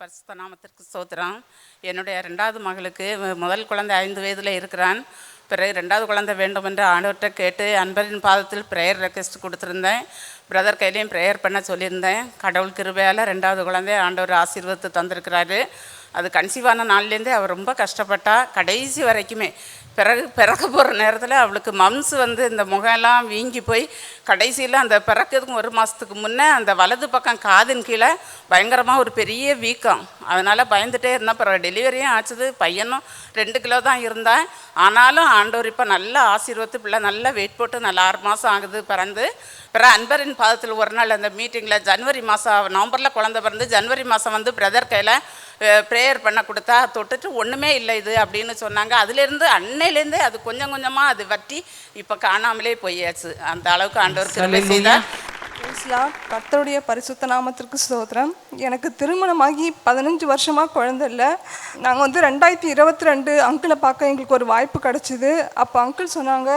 பரிசுத்த நாமத்திற்கு ஸ்தோத்திரம். என்னுடைய ரெண்டாவது மகளுக்கு முதல் குழந்தை 5 வயதில் இருக்கிறான். பிறகு ரெண்டாவது குழந்தை வேண்டும் என்று ஆண்டவர்கிட்ட கேட்டு அன்பரின் பாதத்தில் ப்ரேயர் ரெக்வெஸ்ட் கொடுத்துருந்தேன். பிரதர் கையிலையும் ப்ரேயர் பண்ண சொல்லியிருந்தேன். கடவுள் கிருபையால் ரெண்டாவது குழந்தை ஆண்டவர் ஆசீர்வாதத்தை தந்திருக்கிறாரு. அது கன்சீவான நாள்லேருந்தே அவள் ரொம்ப கஷ்டப்பட்டா. கடைசி வரைக்குமே பிறக்க போகிற நேரத்தில் அவளுக்கு மம்ஸ் இந்த முகம்லாம் வீங்கி போய் கடைசியில் அந்த பிறக்கிறதுக்கு 1 மாதத்துக்கு முன்னே அந்த வலது பக்கம் காதின் கீழே பயங்கரமாக ஒரு பெரிய வீக்கம். அதனால் பயந்துகிட்டே இருந்தால் பிறகு டெலிவரியும் ஆச்சுது. பையனும் 2 கிலோ தான் இருந்தான். ஆனாலும் ஆண்டவர் இப்போ நல்ல ஆசீர்வாதத்து பிள்ளை நல்லா வெயிட் போட்டு நல்லா 6 மாதம் ஆகுது பிறந்து. பிறகு அன்பரின் பாதத்தில் ஒரு நாள் அந்த மீட்டிங்கில் ஜனவரி மாதம் நவம்பரில் குழந்தை பிறந்து ஜனவரி மாதம் பிரதர் கையில் ப்ரேயர் பண்ண கொடுத்தா தொட்டுட்டு ஒன்றுமே இல்லை இது அப்படின்னு சொன்னாங்க. அதுலேருந்து அன்னையிலேருந்து அது கொஞ்சம் கொஞ்சமாக அது வட்டி இப்போ காணாமலே போயாச்சு. அந்த அளவுக்கு ஆண்டவருக்கு கர்த்தருடைய பரிசுத்த நாமத்திற்கு ஸ்தோத்திரம். எனக்கு திருமணமாகி 15 வருஷமாக குழந்தை இல்லை. நாங்கள் 2022 அங்கிளை பார்க்க எங்களுக்கு ஒரு வாய்ப்பு கிடச்சிது. அப்போ அங்கிள் சொன்னாங்க,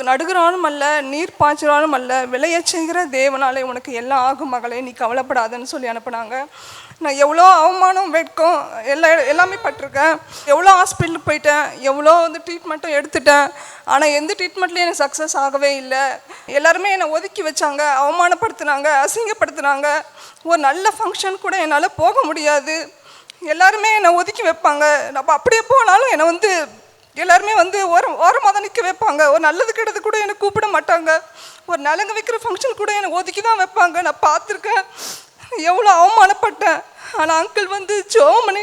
நடுகிறானும் அல்ல நீர் பாய்ச்சிறானும் அல்ல, விளைய செய்கிற தேவனாலே உனக்கு எல்லாம் ஆகும் மகளே, நீ கவலைப்படாதன்னு சொல்லி அனுப்புனாங்க. நான் எவ்வளோ அவமானம் வெட்கம் எல்லாமே பட்டிருக்கேன். எவ்வளோ ஹாஸ்பிட்டலுக்கு போயிட்டேன், எவ்வளோ ட்ரீட்மெண்ட்டும் எடுத்துட்டேன். ஆனால் எந்த ட்ரீட்மெண்ட்லேயும் எனக்கு சக்ஸஸ் ஆகவே இல்லை. எல்லாருமே என்னை ஒதுக்கி வச்சாங்க, அவமானப்படுத்தினாங்க, அசிங்கப்படுத்தினாங்க. ஒரு நல்ல ஃபங்க்ஷன் கூட என்னால் போக முடியாது. எல்லாருமே என்னை ஒதுக்கி வைப்பாங்க. நம்ம அப்படியே போனாலும் என்னை எல்லாருமே ஓரமாக தான் நிற்க வைப்பாங்க. ஒரு நல்லது கெட்டது கூட என்னை கூப்பிட மாட்டாங்க. ஒரு நலங்கு வைக்கிற ஃபங்க்ஷன் கூட என்னை ஒதுக்கி தான் வைப்பாங்க. நான் பார்த்துருக்கேன், எவ்வளோ அவமானப்பட்டேன். ஆனால் அங்கிள் ஜோமனி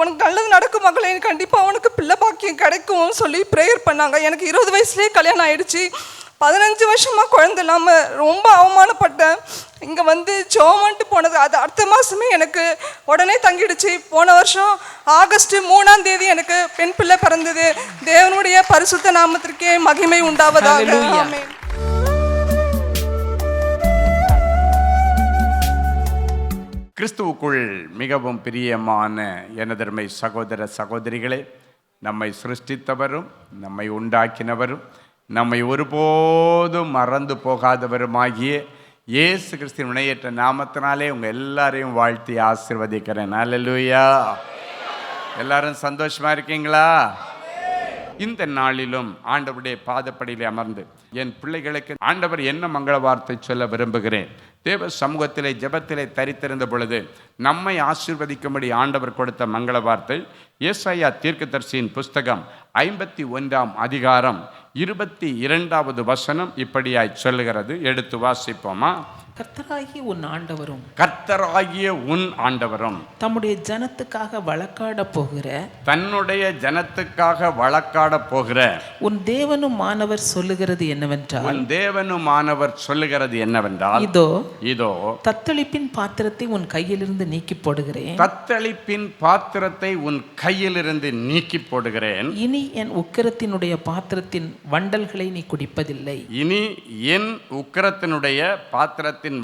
உனக்கு நல்லது நடக்கும் மகளே, கண்டிப்பாக உனக்கு பிள்ளை பாக்கியம் கிடைக்கும் சொல்லி ப்ரேயர் பண்ணாங்க. எனக்கு 20 வயசுலேயே கல்யாணம் ஆகிடுச்சு. 15 வருஷமாக குழந்தை இல்லாமல் ரொம்ப அவமானப்பட்டேன். இங்கே ஜோமன்ட்டு போனது அது அடுத்த மாதமே எனக்கு உடனே தங்கிடுச்சு. போன வருஷம் ஆகஸ்ட் 3ஆம் தேதி எனக்கு பெண் பிள்ளை பிறந்தது. தேவனுடைய பரிசுத்த நாமத்திற்கே மகிமை உண்டாவதாக. ஆமென். கிறிஸ்துவுக்குள் மிகவும் பிரியமான எனதருமை சகோதர சகோதரிகளே, நம்மை சிருஷ்டித்தவரும் நம்மை உண்டாக்கினவரும் நம்மை ஒருபோதும் மறந்து போகாதவருமாகிய இயேசு கிறிஸ்துவின் இணையற்ற நாமத்தினாலே உங்கள் எல்லாரையும் வாழ்த்தி ஆசீர்வதிக்கிறேன். அல்லேலூயா. எல்லாரும் சந்தோஷமா இருக்கீங்களா? இந்த நாளிலும் ஆண்டவருடைய பாதப்படியிலே அமர்ந்து என் பிள்ளைகளுக்கு ஆண்டவர் என்ன மங்கள வார்த்தை சொல்ல விரும்புகிறேன். தேவ சமூகத்திலே ஜெபத்திலே தரித்திருந்த பொழுது நம்மை ஆசீர்வதிக்கும்படி ஆண்டவர் கொடுத்த மங்கள வார்த்தை ஏசாயா தீர்க்கதரிசியின் புஸ்தகம் 51ஆம் அதிகாரம் 22வது வசனம் இப்படியாய் சொல்லுகிறது. எடுத்து வாசிப்போமா? கர்த்தராகிய உன் ஆண்டவரும் கர்த்தராகிய உன் ஆண்டவரும் தம்முடைய ஜனத்துக்காக வழக்காட போகிற உன் தேவனும் மானவர் சொல்லுகிறது என்னவென்றால் இதோ தத்தளிப்பின் பாத்திரத்தை உன் கையிலிருந்து நீக்கி போடுகிறேன். இனி என் உக்கிரத்தினுடைய பாத்திரத்தின் வண்டல்களை நீ குடிப்பதில்லை.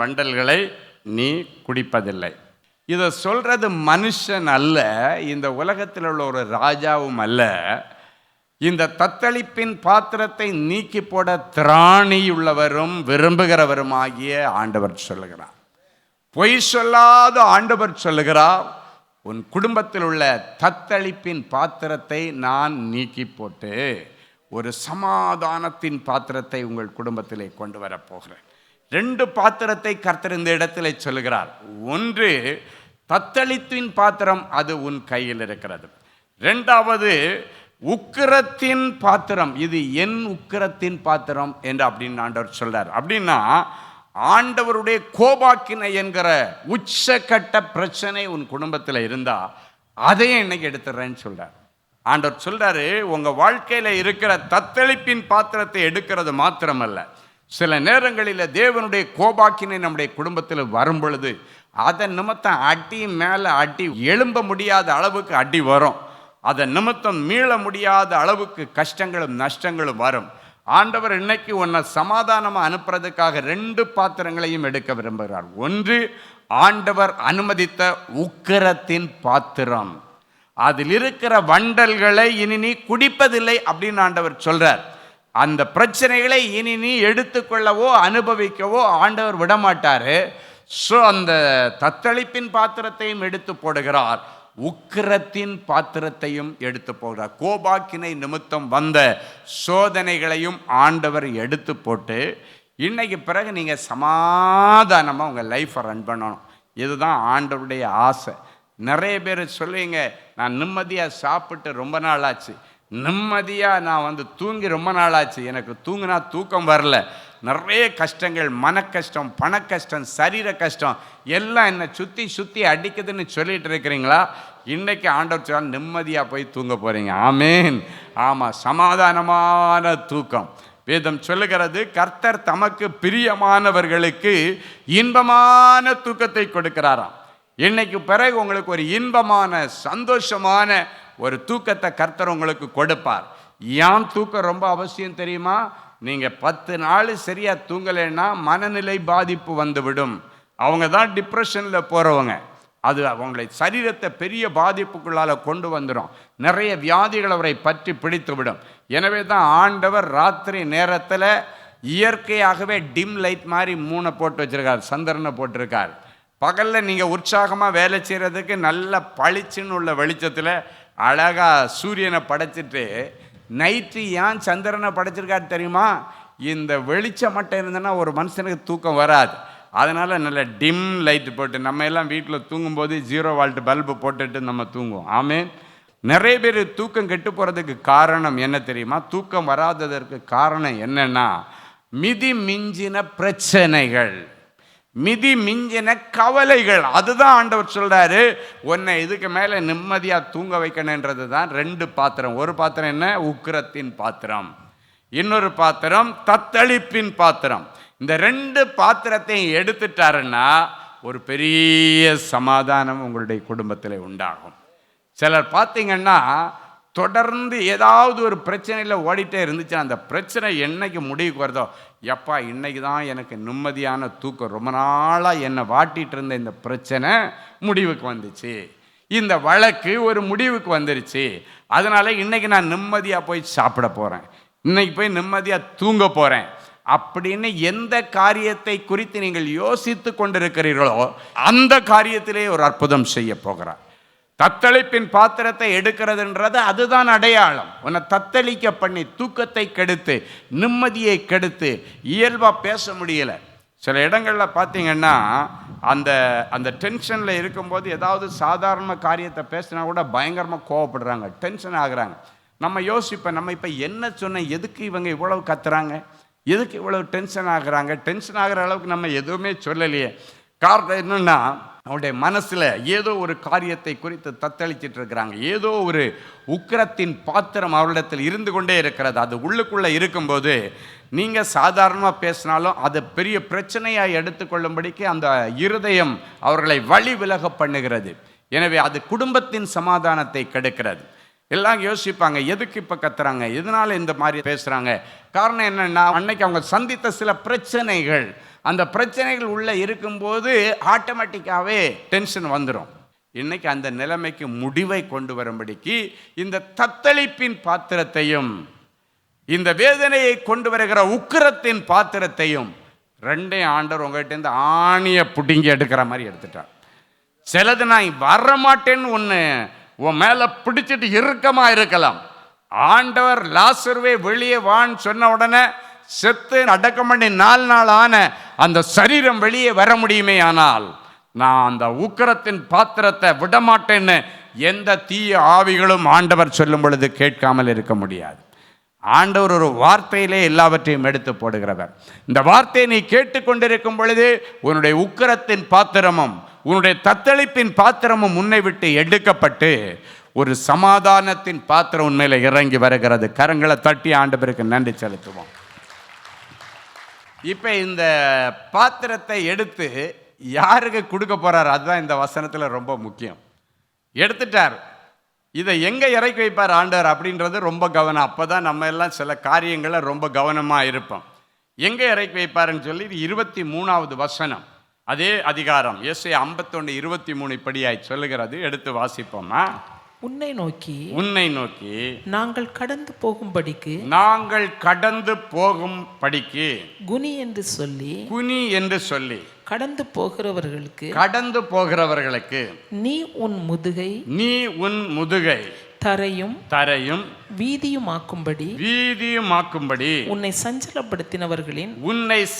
வண்டல்களை நீ குடிப்பதில்லை. இதை சொல்றது மனுஷன் அல்ல, இந்த உலகத்தில் உள்ள ஒரு ராஜாவும் அல்ல. இந்த தத்தளிப்பின் பாத்திரத்தை நீக்கி போட திராணியுள்ளவரும் விரும்புகிறவருமாகிய ஆண்டவர் சொல்லுகிறார். பொய் சொல்லாத ஆண்டவர் சொல்லுகிறார், உன் குடும்பத்தில் உள்ள தத்தளிப்பின் பாத்திரத்தை நான் நீக்கி போட்டு ஒரு சமாதானத்தின் பாத்திரத்தை உங்கள் குடும்பத்திலே கொண்டு வரப்போகிறேன். 2 பாத்திரத்தை கர்த்தர் இந்த இடத்துல சொல்லுகிறார். ஒன்று தத்தளிப்பின் பாத்திரம், அது உன் கையில் இருக்கிறது. 2வது உக்கிரத்தின் பாத்திரம், இது என் உக்கிரத்தின் பாத்திரம் என்று அப்படின்னு ஆண்டவர் சொல்றார். அப்படின்னா ஆண்டவருடைய கோபாக்கினை என்கிற உச்சக்கட்ட பிரச்சனை உன் குடும்பத்தில் இருந்தா அதையே இன்னைக்கு எடுத்துறேன்னு சொல்றார். ஆண்டவர் சொல்றாரு, உங்க வாழ்க்கையில இருக்கிற தத்தளிப்பின் பாத்திரத்தை எடுக்கிறது மாத்திரமல்ல, சில நேரங்களில் தேவனுடைய கோபாக்கினை நம்முடைய குடும்பத்தில் வரும் பொழுது அதன் நிமித்தம் அடி மேலே அடி, எழும்ப முடியாத அளவுக்கு அடி வரும். அதன் நிமித்தம் மீள முடியாத அளவுக்கு கஷ்டங்களும் நஷ்டங்களும் வரும். ஆண்டவர் இன்னைக்கு உன்னை சமாதானமாக அனுப்புறதுக்காக 2 பாத்திரங்களையும் எடுக்க விரும்புகிறார். ஒன்று ஆண்டவர் அனுமதித்த உக்கிரத்தின் பாத்திரம், அதில் இருக்கிற வண்டல்களை இனி நீ குடிப்பதில்லை அப்படின்னு ஆண்டவர் சொல்றார். அந்த பிரச்சனைகளை இனி நீ எடுத்துக்கொள்ளவோ அனுபவிக்கவோ ஆண்டவர் விடமாட்டாரு. ஸோ அந்த தத்தளிப்பின் பாத்திரத்தையும் எடுத்து போடுகிறார், உக்கிரத்தின் பாத்திரத்தையும் எடுத்து போகிறார். கோபாக்கினை நிமித்தம் வந்த சோதனைகளையும் ஆண்டவர் எடுத்து போட்டு இன்னைக்கு பிறகு நீங்கள் சமாதானமாக உங்கள் லைஃப்பை ரன் பண்ணணும். இதுதான் ஆண்டவருடைய ஆசை. நிறைய பேர் சொல்லுவீங்க, நான் நிம்மதியாக சாப்பிட்டு ரொம்ப நாள் ஆச்சு, நிம்மதியாக நான் தூங்கி ரொம்ப நாள் ஆச்சு, எனக்கு தூங்கினா தூக்கம் வரல, நிறைய கஷ்டங்கள், மன கஷ்டம், பண கஷ்டம், சரீர கஷ்டம் எல்லாம் என்னை சுற்றி சுற்றி அடிக்குதுன்னு சொல்லிட்டு இருக்கிறீங்களா? இன்னைக்கு ஆண்டவர் சொன்னால் நிம்மதியாக போய் தூங்க போகிறீங்க. ஆமேன். ஆமாம், சமாதானமான தூக்கம். வேதம் சொல்லுகிறது, கர்த்தர் தமக்கு பிரியமானவர்களுக்கு இன்பமான தூக்கத்தை கொடுக்கிறாராம். இன்னைக்கு பிறகு உங்களுக்கு ஒரு இன்பமான சந்தோஷமான ஒரு தூக்கத்தை கர்த்தர் உங்களுக்கு கொடுப்பார். ஏன் தூக்கம் ரொம்ப அவசியம் தெரியுமா? நீங்கள் 10 நாள் சரியாக தூங்கலைன்னா மனநிலை பாதிப்பு வந்துவிடும். அவங்க தான் டிப்ரெஷனில் போகிறவங்க. அது அவங்களை சரீரத்தை பெரிய பாதிப்புக்குள்ளால் கொண்டு வந்துடும். நிறைய வியாதிகள் அவரை பற்றி பிடித்து விடும். எனவே தான் ஆண்டவர் ராத்திரி நேரத்தில் இயற்கையாகவே டிம் லைட் மாதிரி 3 போட்டு வச்சுருக்கார், சந்திரனை போட்டிருக்கார். பகலில் நீங்கள் உற்சாகமாக வேலை செய்கிறதுக்கு நல்ல பளிச்சுன்னு உள்ள வெளிச்சத்தில் அழகாக சூரியனை படைச்சிட்டு, நைட்டு ஏன் சந்திரனை படைச்சிருக்காரு தெரியுமா? இந்த வெளிச்சம் மட்டும் இருந்ததுன்னா ஒரு மனுஷனுக்கு தூக்கம் வராது. அதனால் நல்ல டிம் லைட்டு போட்டு, நம்ம எல்லாம் வீட்டில் தூங்கும்போது 0 வால்ட் பல்பு போட்டுட்டு நம்ம தூங்குவோம். ஆமேன். நிறைய பேர் தூக்கம் கெட்டு போகிறதுக்கு காரணம் என்ன தெரியுமா? தூக்கம் வராததற்கு காரணம் என்னன்னா, மிதி மிஞ்சின பிரச்சனைகள், மிதி மிஞ்சின கவலைகள். அதுதான் ஆண்டவர் சொல்றாரு, உன்னை இதுக்கு மேலே நிம்மதியாக தூங்க வைக்கணுன்றது தான் 2 பாத்திரம். ஒரு பாத்திரம் என்ன? உக்கிரத்தின் பாத்திரம். இன்னொரு பாத்திரம் தத்தளிப்பின் பாத்திரம். இந்த 2 பாத்திரத்தையும் எடுத்துட்டாருன்னா ஒரு பெரிய சமாதானம் உங்களுடைய குடும்பத்தில் உண்டாகும். சிலர் பார்த்தீங்கன்னா தொடர்ந்து ஏதாவது ஒரு பிரச்சனையில் ஓடிட்டே இருந்துச்சுன்னா, அந்த பிரச்சனை என்னைக்கு முடிவுக்கு வருதோ, எப்பா இன்னைக்கு தான் எனக்கு நிம்மதியான தூக்கம், ரொம்ப நாளாக என்னை வாட்டிகிட்டு இருந்த இந்த பிரச்சனை முடிவுக்கு வந்துச்சு, இந்த வழக்கு ஒரு முடிவுக்கு வந்துருச்சு, அதனால் இன்னைக்கு நான் நிம்மதியாக போய் சாப்பிட போகிறேன், இன்னைக்கு போய் நிம்மதியாக தூங்க போகிறேன் அப்படின்னு எந்த காரியத்தை குறித்து நீங்கள் யோசித்து கொண்டிருக்கிறீர்களோ அந்த காரியத்திலே ஒரு அற்புதம் செய்ய போகிறார். தத்தளிப்பின் பாத்திரத்தை எடுக்கிறதுன்றது அதுதான் அடையாளம். உன்னை தத்தளிக்க பண்ணி தூக்கத்தை கெடுத்து நிம்மதியை கெடுத்து இயல்பாக பேச முடியலை. சில இடங்களில் பார்த்தீங்கன்னா அந்த அந்த டென்ஷனில் இருக்கும்போது ஏதாவது சாதாரண காரியத்தை பேசினா கூட பயங்கரமாக கோவப்படுறாங்க, டென்ஷன் ஆகுறாங்க. நம்ம யோசிப்போம், நம்ம இப்போ என்ன சொன்ன, எதுக்கு இவங்க இவ்வளவு கத்துறாங்க, எதுக்கு இவ்வளவு டென்ஷன் ஆகுறாங்க? டென்ஷன் ஆகிற அளவுக்கு நம்ம எதுவுமே சொல்லலையே. காரணம் என்னன்னா, அவருடைய மனசில் ஏதோ ஒரு காரியத்தை குறித்து தத்தளிச்சிட்டு இருக்கிறாங்க. ஏதோ ஒரு உக்கிரத்தின் பாத்திரம் அவரிடத்தில் இருந்து கொண்டே இருக்கிறது. அது உள்ளுக்குள்ளே இருக்கும்போது நீங்கள் சாதாரணமாக பேசினாலும் அதை பெரிய பிரச்சனையாக எடுத்துக்கொள்ளும்படிக்கு அந்த இருதயம் அவர்களை வழி விலக பண்ணுகிறது. எனவே அது குடும்பத்தின் சமாதானத்தை கெடுக்கிறது. எல்லாம் யோசிப்பாங்க, எதுக்கு இப்போ கத்துறாங்க, எதனால இந்த மாதிரி பேசுகிறாங்க? காரணம் என்னென்னா, அன்னைக்கு அவங்க சந்தித்த சில பிரச்சனைகள், அந்த பிரச்சனைகள் உள்ளே இருக்கும்போது ஆட்டோமேட்டிக்காகவே டென்ஷன் வந்துடும். இன்னைக்கு அந்த நிலைமைக்கு முடிவை கொண்டு வரும்படிக்கு இந்த தத்தளிப்பின் பாத்திரத்தையும் இந்த வேதனையை கொண்டு வருகிற உக்கிரத்தின் பாத்திரத்தையும் 2 ஆண்டவர் உங்கள்கிட்ட ஆணியை பிடுங்கி எடுக்கிற மாதிரி எடுத்துட்டார். சிலது நான் வரமாட்டேன்னு ஒன்று உன் மேலே பிடிச்சிட்டு இறுக்கமாக இருக்கலாம். ஆண்டவர் லாசருவே வெளியே வான்னு சொன்ன உடனே செத்து அடக்கம் பண்ணி 4 நாள் ஆன அந்த சரீரம் வெளியே வர முடியுமே, ஆனால் நான் அந்த உக்கிரத்தின் பாத்திரத்தை விடமாட்டேன்னு எந்த தீய ஆவிகளும் ஆண்டவர் சொல்லும் பொழுது கேட்காமல் இருக்க முடியாது. ஆண்டவர் ஒரு வார்த்தையிலே எல்லாவற்றையும் எடுத்து போடுகிறவர். இந்த வார்த்தையை நீ கேட்டுக்கொண்டிருக்கும் பொழுது உன்னுடைய உக்கிரத்தின் பாத்திரமும் உன்னுடைய தத்தளிப்பின் பாத்திரமும் முன்னை விட்டு எடுக்கப்பட்டு ஒரு சமாதானத்தின் பாத்திரம் உண்மையில இறங்கி வருகிறது. கரங்களை தட்டி ஆண்டவருக்கு நன்றி செலுத்துவோம். இப்போ இந்த பாத்திரத்தை எடுத்து யாருக்கு கொடுக்க போறார், அதுதான் இந்த வசனத்தில் ரொம்ப முக்கியம். எடுத்துட்டார், இதை எங்கே இறக்கி வைப்பார் ஆண்டவர் அப்படின்றது ரொம்ப கவனம். அப்போ தான் நம்ம எல்லாம் சில காரியங்களை ரொம்ப கவனமாக இருப்போம். எங்கே இறக்கி வைப்பாருன்னு சொல்லி 23வது வசனம், அதே அதிகாரம் ஏசாயா 51:23 இப்படியாய் சொல்லுகிறது. எடுத்து வாசிப்போமா? உன்னை நோக்கி நாங்கள் கடந்து போகும்படிக்கு குனி என்று சொல்லி கடந்து போகிறவர்களுக்கு கடந்து போகிறவர்களுக்கு நீ உன் முதுகை நீ உன் முதுகை தரையும் தரையும் வீதியுமாக்கும்படி வீதியுமாக்கும்படி உன்னை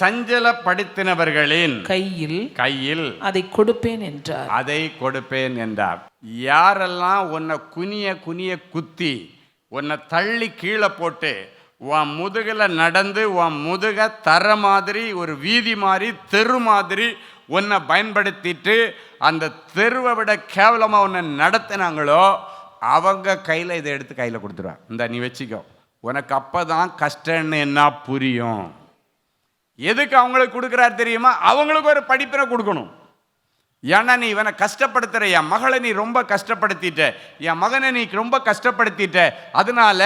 சஞ்சலப்படுத்தினவர்களின் கையில் அதை கொடுப்பேன் என்றார். அதை கொடுப்பேன் என்றார். யாரெல்லாம் உன்னை குனிய குத்தி உன்னை தள்ளி கீழே போட்டு உன் முதுகில் நடந்து உன் முதுக தர மாதிரி ஒரு வீதி மாதிரி தெரு மாதிரி உன்னை பயன்படுத்திட்டு அந்த தெருவை விட கேவலமாக உன்னை நடத்தினாங்களோ அவங்க கையில் இதை எடுத்து கையில் கொடுத்துருவான். இந்த நீ வச்சுக்கோ, உனக்கு அப்போ தான் கஷ்டன்னு என்ன புரியும். எதுக்கு அவங்களுக்கு கொடுக்குறாரு தெரியுமா? அவங்களுக்கு ஒரு படிப்பினை கொடுக்கணும். ஏன்னா நீ இவனை கஷ்டப்படுத்துற, என் மகளை நீ ரொம்ப கஷ்டப்படுத்திட்ட, என் மகனை நீ ரொம்ப கஷ்டப்படுத்திட்ட, அதனால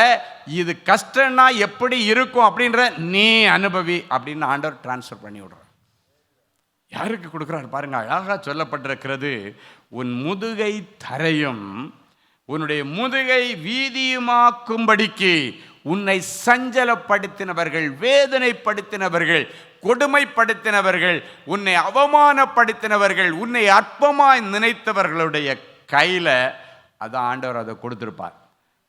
இது கஷ்டம்னா எப்படி இருக்கும் அப்படின்ற நீ அனுபவி அப்படின்னு ஆண்டவர் டிரான்ஸ்ஃபர் பண்ணி விடுற. யாருக்கு கொடுக்குறாரு பாருங்க, அழகாக சொல்லப்பட்டிருக்கிறது. உன் முதுகை தரையும் உன்னுடைய முதுகை வீதியுமாக்கும்படிக்கு உன்னை சஞ்சலப்படுத்தினவர்கள், வேதனைப்படுத்தினவர்கள், கொடுமைப்படுத்தினவர்கள், உன்னை அவமானப்படுத்தினவர்கள், உன்னை அற்பமாய் நினைத்தவர்களுடைய கையில் அதான் ஆண்டவர் அதை கொடுத்துருப்பார்.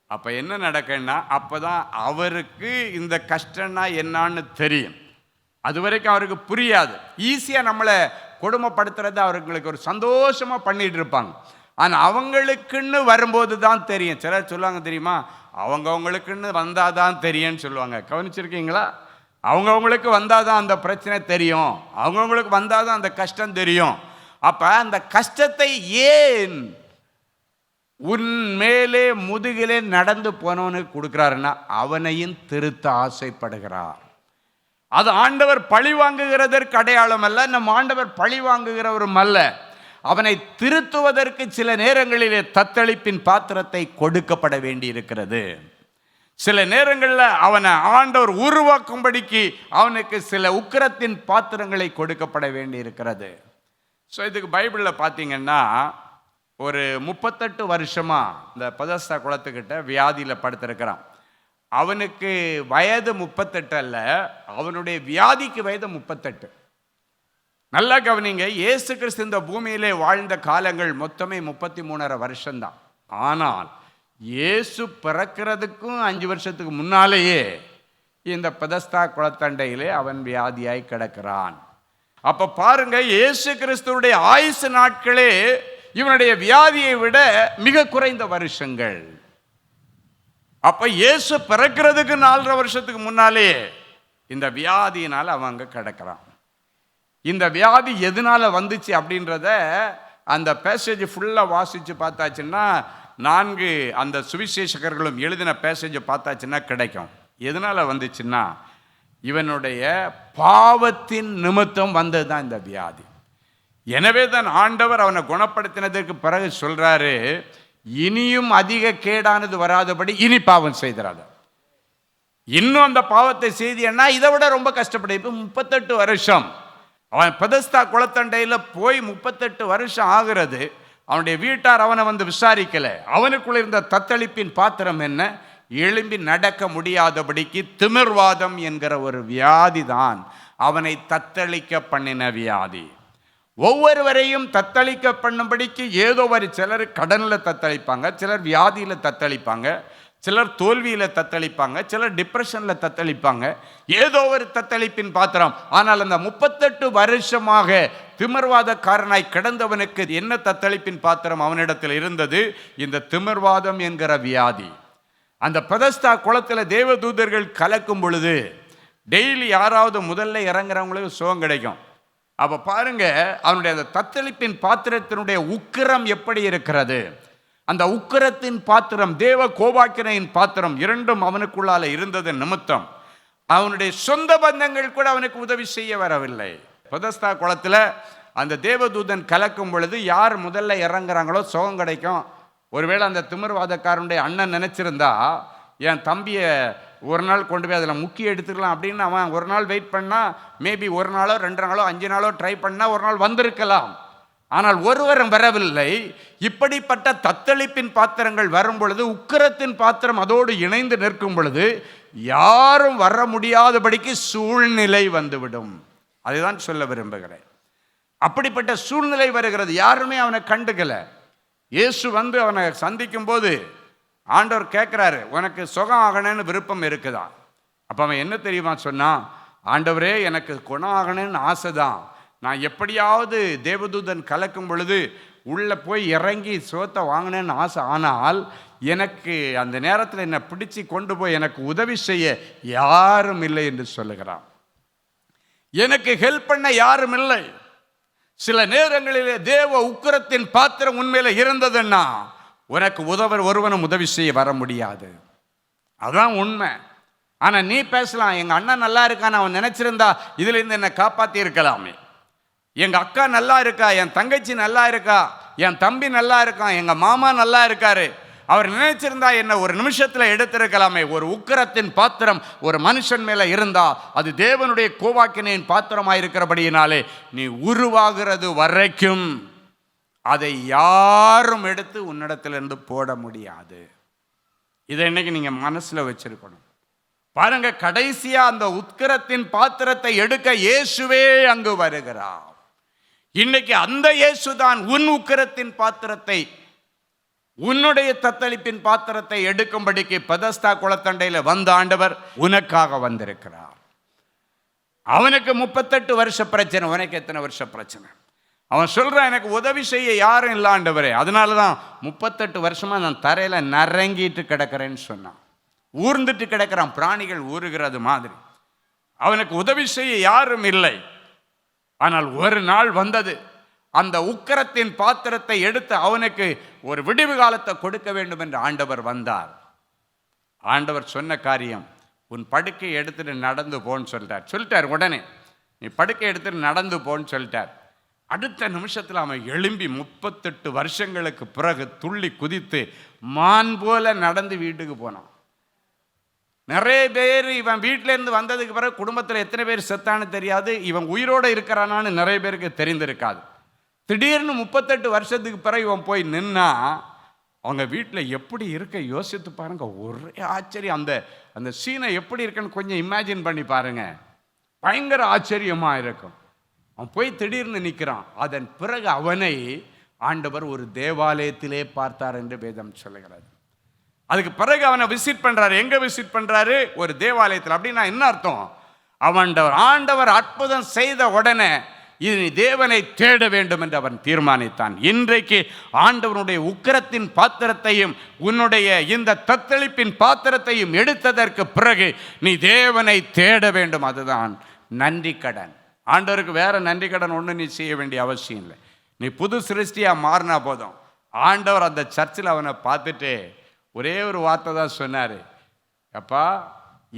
அப்போ என்ன நடக்குன்னா, அப்போ தான் அவருக்கு இந்த கஷ்டம்னா என்னான்னு தெரியும். அது வரைக்கும் அவருக்கு புரியாது. ஈஸியாக நம்மளை கொடுமைப்படுத்துறது அவர்களுக்கு ஒரு சந்தோஷமாக பண்ணிகிட்டு இருப்பாங்க. ஆனால் அவங்களுக்குன்னு வரும்போது தான் தெரியும். சிலர் சொல்லுவாங்க தெரியுமா, அவங்கவுங்களுக்குன்னு வந்தால் தான் தெரியும்னு சொல்லுவாங்க. கவனிச்சிருக்கீங்களா? அவங்கவுங்களுக்கு வந்தால் தான் அந்த பிரச்சனை தெரியும், அவங்கவுங்களுக்கு வந்தால் தான் அந்த கஷ்டம் தெரியும். அப்போ அந்த கஷ்டத்தை ஏன் உன் மேலே முதுகிலே நடந்து போனவனுக்கு கொடுக்குறாருன்னா அவனையும் திருத்த ஆசைப்படுகிறார். அது ஆண்டவர் பழி வாங்குகிறதற்கு அடையாளம் அல்ல, நம் ஆண்டவர் பழி வாங்குகிறவரும் அல்ல. அவனை திருத்துவதற்கு சில நேரங்களிலே தத்தளிப்பின் பாத்திரத்தை கொடுக்கப்பட வேண்டி இருக்கிறது. சில நேரங்களில் அவனை ஆண்டவர் உருவாக்கும்படிக்கு அவனுக்கு சில உக்கிரத்தின் பாத்திரங்களை கொடுக்கப்பட வேண்டி இருக்கிறது. ஸோ இதுக்கு பைபிளில் பார்த்தீங்கன்னா ஒரு 38 வருஷமாக இந்த பெதஸ்தா குளத்துக்கிட்ட வியாதியில் படுத்திருக்கிறான். அவனுக்கு வயது 38 அல்ல, அவனுடைய வியாதிக்கு வயது 38. நல்லா கவனிங்க, இயேசு கிறிஸ்து இந்த பூமியிலே வாழ்ந்த காலங்கள் மொத்தமே 33.5 வருஷம்தான். ஆனால் இயேசு பிறக்கிறதுக்கும் 5 வருஷத்துக்கு முன்னாலேயே இந்த பெதஸ்தா குளத்தண்டையிலே அவன் வியாதியாய் கிடக்கிறான். அப்ப பாருங்க, இயேசு கிறிஸ்துடைய ஆயுசு நாட்களே இவனுடைய வியாதியை விட மிக குறைந்த வருஷங்கள். அப்ப இயேசு பிறக்கிறதுக்கு 4.5 வருஷத்துக்கு முன்னாலே இந்த வியாதியினால் அவன் அங்க கிடக்கிறான். இந்த வியாதி எதனால வந்துச்சு அப்படின்றத அந்த பேசேஜ் ஃபுல்லாக வாசித்து பார்த்தாச்சுன்னா 4 அந்த சுவிசேஷகர்களும் எழுதின பேசேஜை பார்த்தாச்சுன்னா கிடைக்கும். எதனால வந்துச்சுன்னா இவனுடைய பாவத்தின் நிமித்தம் வந்தது தான் இந்த வியாதி. எனவே தான் ஆண்டவர் அவனை குணப்படுத்தினதற்கு பிறகு சொல்றாரு, இனியும் அதிக கேடானது வராதபடி இனி பாவம் செய்திராத. இன்னும் அந்த பாவத்தை செய்தியன்னா இதை விட ரொம்ப கஷ்டப்பட. இப்போ 38 வருஷம் அவன் பெதஸ்தா குளத்தண்டையில் போய் 38 வருஷம் ஆகிறது. அவனுடைய வீட்டார் அவனை வந்து விசாரிக்கல. அவனுக்குள்ள இருந்த தத்தளிப்பின் பாத்திரம் என்ன? எழும்பி நடக்க முடியாதபடிக்கு திமிர்வாதம் என்கிற ஒரு வியாதி தான் அவனை தத்தளிக்க பண்ணின வியாதி. ஒவ்வொருவரையும் தத்தளிக்க பண்ணும்படிக்கு ஏதோ ஒரு சிலர் கடனில் தத்தளிப்பாங்க, சிலர் வியாதியில் தத்தளிப்பாங்க, சிலர் தோல்வியில் தத்தளிப்பாங்க, சிலர் டிப்ரெஷனில் தத்தளிப்பாங்க. ஏதோ ஒரு தத்தளிப்பின் பாத்திரம். ஆனால் அந்த 38 வருஷமாக திமிர்வாதக்காரனாய் கிடந்தவனுக்கு என்ன தத்தளிப்பின் பாத்திரம் அவனிடத்தில் இருந்தது? இந்த திமிர்வாதம் என்கிற வியாதி. அந்த பெதஸ்தா குளத்தில் தேவதூதர்கள் கலக்கும் பொழுது டெய்லி யாராவது முதல்ல இறங்குறவங்களுக்கு சுகம் கிடைக்கும். அப்போ பாருங்க, அவனுடைய அந்த தத்தளிப்பின் பாத்திரத்தினுடைய உக்கிரம் எப்படி இருக்கிறது. அந்த உக்கிரத்தின் பாத்திரம், தேவ கோபாக்கினையின் பாத்திரம், இரண்டும் அவனுக்குள்ளால இருந்தது நிமித்தம் அவனுடைய சொந்த பந்தங்கள் கூட அவனுக்கு உதவி செய்ய வரவில்லை. பெதஸ்தா குளத்தில் அந்த தேவதூதன் கலக்கும் பொழுது யார் முதல்ல இறங்குறாங்களோ சுகம் கிடைக்கும். ஒருவேளை அந்த திமிர்வாதக்காரனுடைய அண்ணன் நினச்சிருந்தா என் தம்பியை ஒரு நாள் கொண்டு போய் அதில் முக்கி எடுத்துக்கலாம் அப்படின்னு அவன் ஒரு நாள் வெயிட் பண்ணால் மேபி 1 நாளோ 2 நாளோ 5 நாளோ ட்ரை பண்ணால் ஒரு நாள் வந்திருக்கலாம். ஆனால் ஒருவரும் வரவில்லை. இப்படிப்பட்ட தத்தளிப்பின் பாத்திரங்கள் வரும் பொழுது, உக்கிரத்தின் பாத்திரம் அதோடு இணைந்து நிற்கும் பொழுது யாரும் வர முடியாதபடிக்கு சூழ்நிலை வந்துவிடும். அதுதான் சொல்ல விரும்புகிறேன். அப்படிப்பட்ட சூழ்நிலை வருகிறது. யாருமே அவனை கண்டுக்கல. இயேசு வந்து அவனை சந்திக்கும் போது ஆண்டவர் கேட்குறாரு, உனக்கு சுகம் ஆகணும்னு விருப்பம் இருக்குதா? அப்போ அவன் என்ன தெரியுமா சொன்னான்? ஆண்டவரே, எனக்கு குணம் ஆகணும்னு ஆசை தான். நான் எப்படியாவது தேவதூதன் கலக்கும் பொழுது உள்ளே போய் இறங்கி சோத்தை வாங்கினேன்னு ஆசை. ஆனால் எனக்கு அந்த நேரத்தில் என்னை பிடிச்சி கொண்டு போய் எனக்கு உதவி செய்ய யாரும் இல்லை என்று சொல்லுகிறான். எனக்கு ஹெல்ப் பண்ண யாரும் இல்லை. சில நேரங்களிலே தேவ உக்கிரத்தின் பாத்திரம் உண்மையில இருந்ததுன்னா உனக்கு ஒருவனும் உதவி செய்ய வர முடியாது. அதான் உண்மை. ஆனால் நீ பேசலாம், எங்கள் அண்ணன் நல்லா இருக்கான்னு அவன் நினைச்சிருந்தா இதிலிருந்து என்னை காப்பாற்றி இருக்கலாமே. எங்கள் அக்கா நல்லா இருக்கா, என் தங்கச்சி நல்லா இருக்கா, என் தம்பி நல்லா இருக்கான், எங்கள் மாமா நல்லா இருக்காரு, அவர் நினைச்சிருந்தா என்ன ஒரு நிமிஷத்தில் எடுத்திருக்கலாமே. ஒரு உக்கிரத்தின் பாத்திரம் ஒரு மனுஷன் மேலே இருந்தா அது தேவனுடைய கோவாக்கினின் பாத்திரமாக இருக்கிறபடியினாலே நீ உருவாகிறது வரைக்கும் அதை யாரும் எடுத்து உன்னிடத்திலிருந்து போட முடியாது. இதை இன்னைக்கு நீங்க மனசுல வச்சிருக்கணும். பாருங்க, கடைசியா அந்த உக்கிரத்தின் பாத்திரத்தை எடுக்க இயேசுவே அங்கு வருகிறார். இன்னைக்கு அந்த இயேசுதான் உன் உக்கிரத்தின் பாத்திரத்தை, உன்னுடைய தத்தளிப்பின் பாத்திரத்தை எடுக்கும்படிக்கு பெதஸ்தா குளத்தண்டையில் வந்த ஆண்டவர் உனக்காக வந்திருக்கிறார். அவனுக்கு 38 வருஷ பிரச்சனை, உனக்கு எத்தனை வருஷ பிரச்சனை? அவன் சொல்றான், எனக்கு உதவி செய்ய யாரும் இல்லை ஆண்டவரே, அதனால தான் 38 வருஷமா நான் தரையில நரங்கிட்டு கிடக்கிறேன்னு சொன்னான். ஊர்ந்துட்டு கிடக்கிறான், பிராணிகள் ஊறுகிறது மாதிரி. அவனுக்கு உதவி செய்ய யாரும் இல்லை. ஆனால் ஒரு நாள் வந்தது, அந்த உக்கிரத்தின் பாத்திரத்தை எடுத்து அவனுக்கு ஒரு விடிவு காலத்தை கொடுக்க வேண்டும் என்று ஆண்டவர் வந்தார். ஆண்டவர் சொன்ன காரியம், உன் படுக்கை எடுத்துட்டு நடந்து போன்னு சொல்லிட்டார். உடனே நீ படுக்கை எடுத்துட்டு நடந்து போன்னு சொல்லிட்டார். அடுத்த நிமிஷத்தில் அவன் எழும்பி 38 வருஷங்களுக்கு பிறகு துள்ளி குதித்து மான் போல நடந்து வீட்டுக்கு போனான். நிறைய பேர் இவன் வீட்டிலேருந்து வந்ததுக்கு பிறகு குடும்பத்தில் எத்தனை பேர் செத்தான்னு தெரியாது, இவன் உயிரோடு இருக்கிறானான்னு நிறைய பேருக்கு தெரிந்திருக்காது. திடீர்னு 38 வருஷத்துக்கு பிறகு இவன் போய் நின்னா அவங்க வீட்டில் எப்படி இருக்க யோசித்து பாருங்க. ஒரே ஆச்சரியம். அந்த சீனை எப்படி இருக்குன்னு கொஞ்சம் இமேஜின் பண்ணி பாருங்க. பயங்கர ஆச்சரியமா இருக்கும். அவன் போய் திடீர்னு நிற்கிறான். அதன் பிறகு அவனை ஆண்டவர் ஒரு தேவாலயத்திலே பார்த்தார் என்று வேதம் சொல்லுகிறது. அதுக்கு பிறகு அவனை விசிட் பண்றாரு. எங்க விசிட் பண்றாரு? ஒரு தேவாலயத்தில். அப்படின்னா என்ன அர்த்தம்? ஆண்டவர் அற்புதம் செய்த உடனே இனி தேவனை தேட வேண்டும் என்று அவன் தீர்மானித்தான். இன்றைக்கு ஆண்டவனுடைய உக்கிரத்தின் பாத்திரத்தையும் உன்னுடைய இந்த தத்தளிப்பின் பாத்திரத்தையும் எடுத்ததற்கு பிறகு நீ தேவனை தேட வேண்டும். அதுதான் நன்றி கடன். ஆண்டவருக்கு வேற நன்றி கடன் ஒன்று நீ செய்ய வேண்டிய அவசியம் இல்லை. நீ புது சிருஷ்டியா மாறினா போதும். ஆண்டவர் அந்த சர்ச்சில் அவனை பார்த்துட்டு ஒரே ஒரு வார்த்தை தான் சொன்னார், அப்பா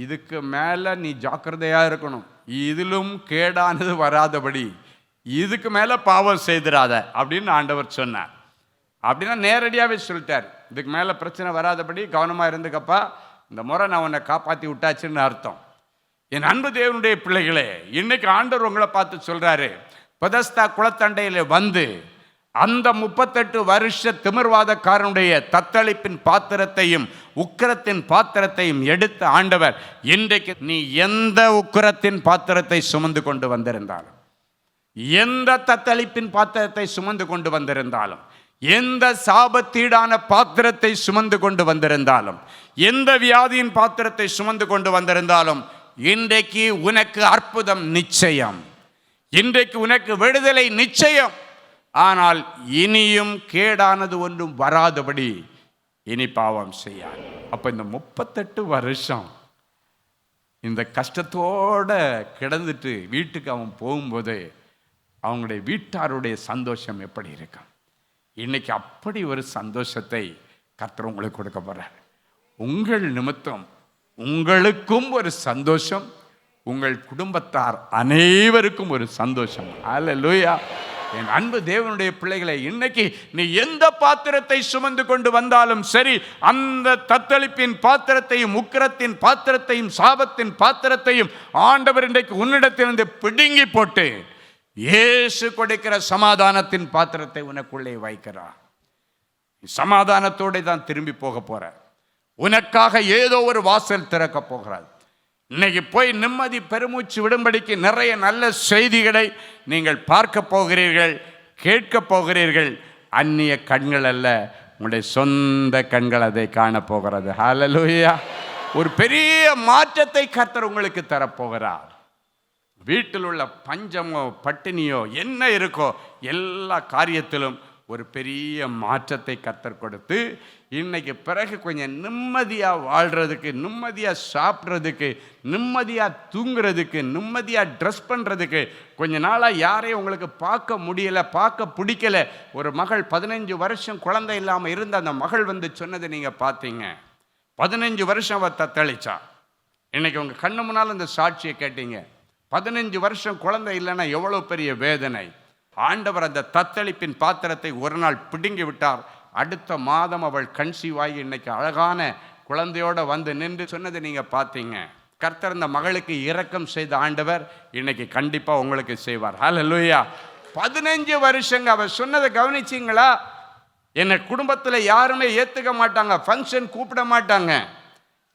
இதுக்கு மேலே நீ ஜாக்கிரதையாக இருக்கணும், இதிலும் கேடானது வராதபடி இதுக்கு மேலே பாவம் செய்திடாத அப்படின்னு ஆண்டவர் சொன்னார். அப்படின்னா நேரடியாகவே சொல்லிட்டார், இதுக்கு மேலே பிரச்சனை வராதபடி கவனமாக இருந்துக்கப்பா, இந்த முறை நான் உன்னை காப்பாற்றி விட்டாச்சுன்னு அர்த்தம். என் அன்பு தேவனுடைய பிள்ளைகளே, இன்னைக்கு ஆண்டவர் உங்களை பார்த்து சொல்றாரு, பெதஸ்தா குளத்தண்டையில் வந்து அந்த 38 வருஷ திமிர்வாதக்காரனுடைய தத்தளிப்பின் பாத்திரத்தையும் உக்கிரத்தின் பாத்திரத்தையும் எடுத்த ஆண்டவர் இன்றைக்கு நீ எந்த உக்கிரத்தின் பாத்திரத்தை சுமந்து கொண்டு வந்திருந்தாலும், எந்த தத்தளிப்பின் பாத்திரத்தை சுமந்து கொண்டு வந்திருந்தாலும், எந்த சாபத்தீடான பாத்திரத்தை சுமந்து கொண்டு வந்திருந்தாலும், எந்த வியாதியின் பாத்திரத்தை சுமந்து கொண்டு வந்திருந்தாலும், இன்றைக்கு உனக்கு அற்புதம் நிச்சயம், இன்றைக்கு உனக்கு விடுதலை நிச்சயம். ஆனால் இனியும் கேடானது ஒன்றும் வராதபடி இனி பாவம் செய்யாது. அப்ப இந்த 38 வருஷம் இந்த கஷ்டத்தோட கிடந்துட்டு வீட்டுக்கு அவன் போகும்போது அவங்களுடைய வீட்டாருடைய சந்தோஷம் எப்படி இருக்கும்? இன்னைக்கு அப்படி ஒரு சந்தோஷத்தை கர்த்தர் உங்களுக்கு கொடுக்க போறார். உங்கள் நிமித்தம் உங்களுக்கும் ஒரு சந்தோஷம், உங்கள் குடும்பத்தார் அனைவருக்கும் ஒரு சந்தோஷம். அல்லேலூயா. என் அன்பு தேவனுடைய பிள்ளைகளை, இன்னைக்கு நீ எந்த பாத்திரத்தை சுமந்து கொண்டு வந்தாலும் சரி, அந்த தத்தளிப்பின் பாத்திரத்தையும் உக்கிரத்தின் பாத்திரத்தையும் சாபத்தின் பாத்திரத்தையும் ஆண்டவர் இன்றைக்கு உன்னிடத்திலிருந்து பிடுங்கி போட்டு இயேசு கொடுக்கிற சமாதானத்தின் பாத்திரத்தை உனக்குள்ளே வைக்கிறார். சமாதானத்தோடு தான் திரும்பி போக போற. உனக்காக ஏதோ ஒரு வாசல் திறக்க போகிறார். இன்னைக்கு போய் நிம்மதி பெருமூச்சு விடும்படிக்கு நிறைய நல்ல செய்திகளை நீங்கள் பார்க்க போகிறீர்கள், கேட்க போகிறீர்கள். அந்நிய கண்கள் அல்ல, உங்களுடைய சொந்த கண்கள் அதை காணப்போகிறது. ஹல்லேலூயா! ஒரு பெரிய மாற்றத்தை கர்த்தர் உங்களுக்கு தரப்போகிறார். வீட்டில் உள்ள பஞ்சமோ பட்டினியோ என்ன இருக்கோ எல்லா காரியத்திலும் ஒரு பெரிய மாற்றத்தை கர்த்தர் கொடுத்து இன்னைக்கு பிறகு கொஞ்சம் நிம்மதியாக வாழ்கிறதுக்கு, நிம்மதியாக சாப்பிட்றதுக்கு, நிம்மதியாக தூங்குறதுக்கு, நிம்மதியாக ட்ரெஸ் பண்ணுறதுக்கு. கொஞ்ச நாளாக யாரையும் உங்களுக்கு பார்க்க முடியலை, பார்க்க பிடிக்கல. ஒரு மகள் 15 வருஷம் குழந்தை இல்லாமல் இருந்த அந்த மகள் வந்து சொன்னதை நீங்கள் பார்த்தீங்க. 15 வருஷம் அவள் தத்தளிச்சா. இன்னைக்கு உங்கள் கண்ணு முன்னால் அந்த சாட்சியை கேட்டீங்க. 15 வருஷம் குழந்தை இல்லைன்னா எவ்வளோ பெரிய வேதனை. ஆண்டவர் அந்த தத்தளிப்பின் பாத்திரத்தை ஒரு நாள் பிடுங்கி விட்டார். அடுத்த மாதம் அவள் கன்சீவ் ஆகி இன்னைக்கு அழகான குழந்தையோடு வந்து நின்று சொன்னதை நீங்கள் பார்த்தீங்க. கர்த்தர் அந்த மகளுக்கு இரக்கம் செய்த ஆண்டவர் இன்னைக்கு கண்டிப்பாக உங்களுக்கு செய்வார். ஹல்லேலூயா! 15 வருஷங்க அவள் சொன்னதை கவனிச்சிங்களா? என்னை குடும்பத்தில் யாருமே ஏற்றுக்க மாட்டாங்க, ஃபங்க்ஷன் கூப்பிட மாட்டாங்க,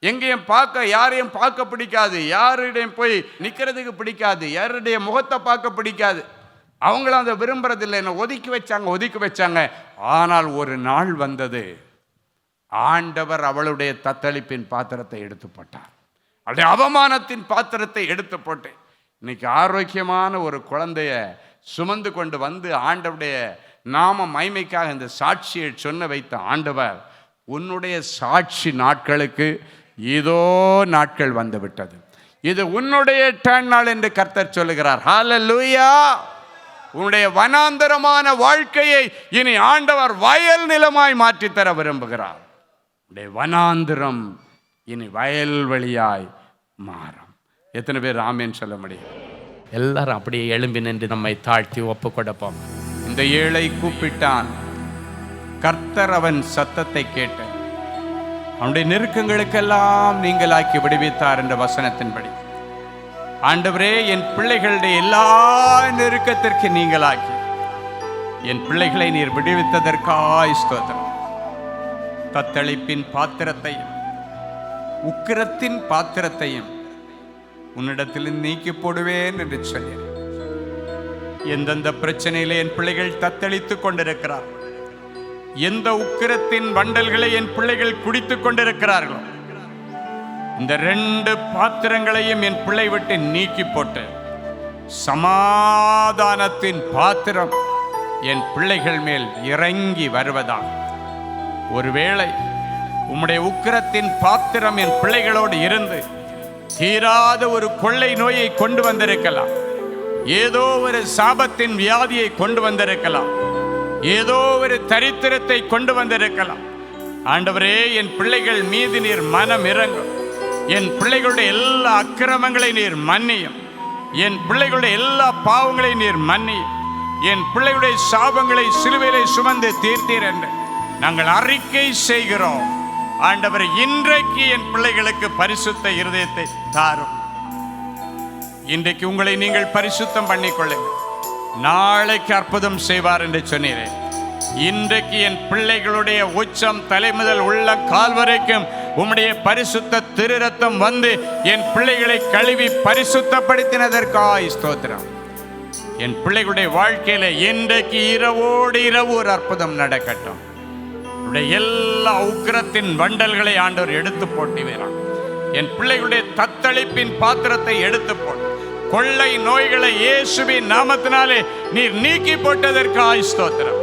எங்கேயும் யாரையும் பார்க்க பிடிக்காது, யாருடையும் போய் நிற்கிறதுக்கு பிடிக்காது, யாருடைய முகத்தை பார்க்க பிடிக்காது. அவங்களும் அதை விரும்புறதில்லை. என்னை ஒதுக்கி வச்சாங்க. ஆனால் ஒரு நாள் வந்தது, ஆண்டவர் அவளுடைய தத்தளிப்பின் பாத்திரத்தை எடுத்து போட்டார். அவளுடைய அவமானத்தின் பாத்திரத்தை எடுத்து போட்டு இன்னைக்கு ஆரோக்கியமான ஒரு குழந்தைய சுமந்து கொண்டு வந்து ஆண்டவருடைய நாம மகிமைக்காக இந்த சாட்சியை சொன்ன வைத்த ஆண்டவர், உன்னுடைய சாட்சி நாட்களுக்கு இதோ நாட்கள் வந்து விட்டது, இது உன்னுடைய டர்ன் நாள் என்று கர்த்தர் சொல்லுகிறார். ஹல்லேலூயா! உன்னுடைய வனாந்தரமான வாழ்க்கையை இனி ஆண்டவர் வயல் நிலமாய் மாற்றித்தர விரும்புகிறார். உன்னுடைய வனாந்திரம் இனி வயல்வெளியாய் மாறும். எத்தனை பேர் ஆமேன் சொல்ல முடியும்? எல்லாரும் அப்படியே எழும்பி நின்று நம்மை தாழ்த்தி ஒப்பு கொடுப்போம். இந்த ஏழை கூப்பிட்டான், கர்த்தர் அவன் சத்தத்தை கேட்டு அவனுடைய நெருக்கங்களுக்கெல்லாம் நீங்களாக்கி விடுவித்தார் என்ற வசனத்தின்படி, ஆண்டவரே என் பிள்ளைகளுடைய எல்லா நெருக்கத்திற்கு நீங்களாக்கி என் பிள்ளைகளை நீர் விடுவித்ததற்காய் ஸ்தோத்திரம். தத்தளிப்பின் பாத்திரத்தையும் உக்கிரத்தின் பாத்திரத்தையும் உன்னிடத்தில் நீக்கி போடுவேன் என்று சொன்னேன். எந்தெந்த பிரச்சனையிலே என் பிள்ளைகள் தத்தளித்துக் கொண்டிருக்கிறார், எந்த உக்கிரத்தின் வண்டல்களை என் பிள்ளைகள் குடித்துக் கொண்டிருக்கிறார்களோ, இந்த 2 பாத்திரங்களையும் என் பிள்ளை விட்டு நீக்கி போட்டு சமாதானத்தின் பாத்திரம் என் பிள்ளைகள் மேல் இறங்கி வருவதாக. ஒருவேளை உம்முடைய உக்கிரத்தின் பாத்திரம் என் பிள்ளைகளோடு இருந்து தீராத ஒரு கொள்ளை நோயை கொண்டு வந்திருக்கலாம், ஏதோ ஒரு சாபத்தின் வியாதியை கொண்டு வந்திருக்கலாம், ஏதோ ஒரு தரித்திரத்தை கொண்டு வந்திருக்கலாம். ஆண்டவரே என் பிள்ளைகள் மீது நீர் மனம் இறங்கும், என் பிள்ளைகளுடைய எல்லா அக்கிரமங்களை நீர் மன்னியும், என் பிள்ளைகளுடைய எல்லா பாவங்களை நீர் மன்னியும், என் பிள்ளைகளுடைய சாபங்களை சிலுவையிலே சுமந்து தீர்த்தீர் என்று நாங்கள் அறிக்கை செய்கிறோம். ஆண்டவர் இன்றைக்கு என் பிள்ளைகளுக்கு பரிசுத்த இருதயத்தை தாரும். இன்றைக்கு உங்களை நீங்கள் பரிசுத்தம் பண்ணிக்கொள்ளுங்கள், நாளைக்கு அற்புதம் செய்வார் என்று சொன்னீரே. இன்றைக்கு என் பிள்ளைகளுடைய உச்சம் தலைமுதல் உள்ள கால் வரைக்கும் உம்முடைய பரிசுத்த திருரத்தம் வந்து என் பிள்ளைகளை கழுவி பரிசுத்தப்படுத்தினதற்காய் ஸ்தோத்திரம். என் பிள்ளைகளுடைய வாழ்க்கையில இன்றைக்கு இரவோடு இரவு ஒரு அற்புதம் நடக்கட்டும். எல்லா உக்கிரத்தின் வண்டல்களை ஆண்டவர் எடுத்து போட்டு வேறான். என் பிள்ளைகளுடைய தத்தளிப்பின் பாத்திரத்தை எடுத்து போட்டு கொள்ளை நோய்களை இயேசுவின் நாமத்தினாலே நீர் நீக்கி போட்டதற்காய் ஸ்தோத்திரம்.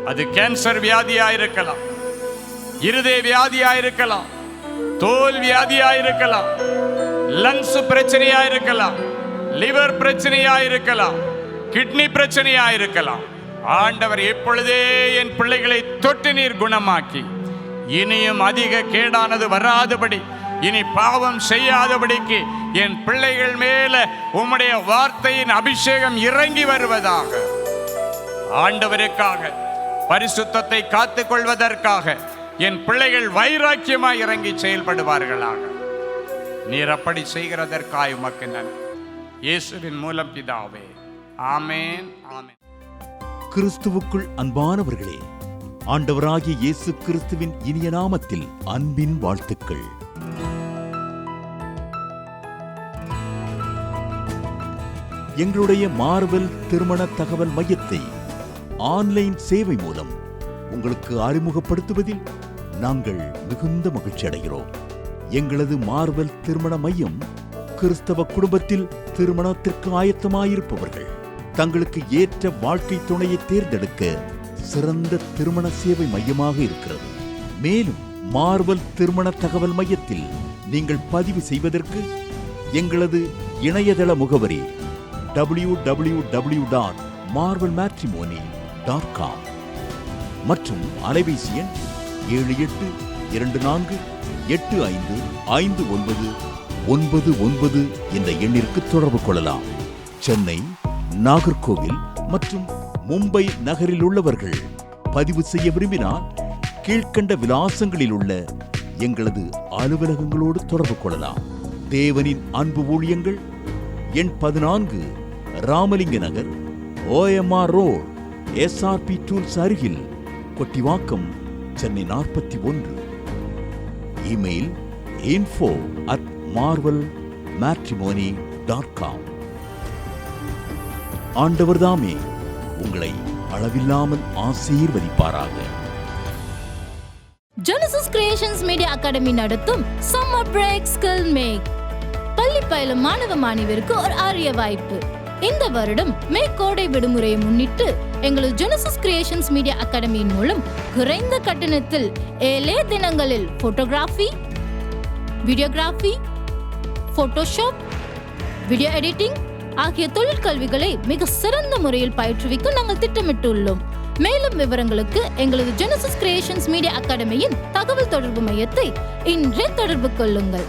அது கேன்சர் வியாதியாயிருக்கலாம், இருதய வியாதியாயிருக்கலாம், தோல் வியாதியாயிருக்கலாம், லங்ஸ் பிரச்சனையாயிருக்கலாம், லிவர் பிரச்சனையாயிருக்கலாம், கிட்னி பிரச்சனையாயிருக்கலாம். ஆண்டவர் எப்பொழுதே என் பிள்ளைகளை தொட்டு நீர் குணமாக்கி இனியும் அதிக கேடானது வராதபடி, இனி பாவம் செய்யாதபடிக்கு என் பிள்ளைகள் மேல உம்முடைய வார்த்தையின் அபிஷேகம் இறங்கி வருவதாக. ஆண்டவருக்காக பரிசுத்தத்தை காத்துக் கொள்வதற்காக என் பிள்ளைகள் வைராக்கியமாய் இறங்கி செயல்படுவார்களாக. நீர் அப்படி செய்கிறதற்காய் உமக்கு நன்றி. இயேசுவின் மூலம் பிதாவே, ஆமென், ஆமென். கிறிஸ்துவுக்குள் அன்பானவர்களே, ஆண்டவராகிய இயேசு கிறிஸ்துவின் இனிய நாமத்தில் அன்பின் வாழ்த்துக்கள். எங்களுடைய மார்வெல் திருமண தகவல் மையத்தை ஆன்லைன் சேவை மூலம் உங்களுக்கு அறிமுகப்படுத்துவதில் நாங்கள் மிகுந்த மகிழ்ச்சி அடைகிறோம். எங்களது மார்வெல் திருமண மையம் கிறிஸ்தவ குடும்பத்தில் திருமணத்திற்கு ஆயத்தமாயிருப்பவர்கள் தங்களுக்கு ஏற்ற வாழ்க்கை துணையை தேர்ந்தெடுக்க சிறந்த திருமண சேவை மையமாக இருக்கிறது. மேலும் மார்வெல் திருமண தகவல் மையத்தில் நீங்கள் பதிவு செய்வதற்கு எங்களது இணையதள முகவரி www.marvelmatrimony.com மற்றும் அலைபேசி எண் 7824855999 என்ற எண்ணிற்கு தொடர்பு கொள்ளலாம். சென்னை, நாகர்கோவில் மற்றும் மும்பை நகரில் உள்ளவர்கள் பதிவு செய்ய விரும்பினால் கீழ்க்கண்ட விலாசங்களில் உள்ள எங்களது அலுவலகங்களோடு தொடர்பு கொள்ளலாம். தேவனின் அன்பு ஊழியங்கள் எண் 14, ராமலிங்க நகர், OMR ரோட், SRP டூல்ஸ் அருகில், கொட்டிவாக்கம், சென்னை 41. Email info@marvelmatrimony.com. ஆண்டவர்தாமே உங்களை அளவில்லாமல் ஆசீர்வதிப்பாராக. ஜெனசிஸ் கிரியேஷன்ஸ் மீடியா அகாடமி நடத்தும் சம்மர் பிரேக் ஸ்கில் மேக் பள்ளி பயிலும் மாணவ மாணவியருக்கு ஒரு அரிய வாய்ப்பு. இந்த வருடம் மே கோடை விடுமுறையை முன்னிட்டு எங்களது ஜெனசிஸ் கிரியேஷன்ஸ் மீடியா அகாடமியின் மூலம் குறைந்த கட்டணத்தில் 7 தினங்களில் photography, videography, Photoshop, video editing ஆகிய தொழிற்கல்விகளை மிக சிறந்த முறையில் பயிற்றுவிக்க நாங்கள் திட்டமிட்டுள்ளோம். மேலும் விவரங்களுக்கு எங்களது ஜெனசிஸ் கிரியேஷன்ஸ் மீடியா அகாடமியின் தகவல் தொடர்பு மையத்தை இன்றே தொடர்பு கொள்ளுங்கள்.